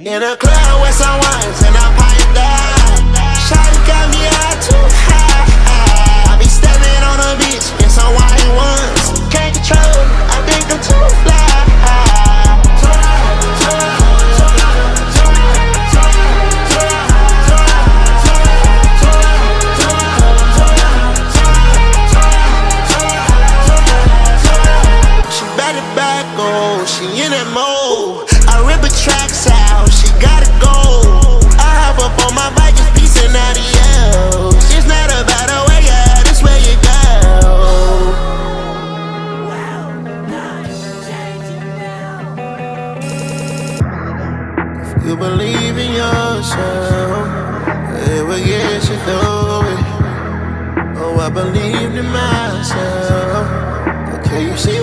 In a club with some wines and I'm piped down. Shawty got me out too high. I be stepping on the beach in some white ones. Can't control it, I think I'm too fly. She better back on, she in that mode. I rip her tracks out, she gotta go. I hop up on my bike, it's peace and adios. It's not about a way, yeah, this way you go. If you believe in yourself, it will get you through it. Oh, I believed in myself. Okay, you see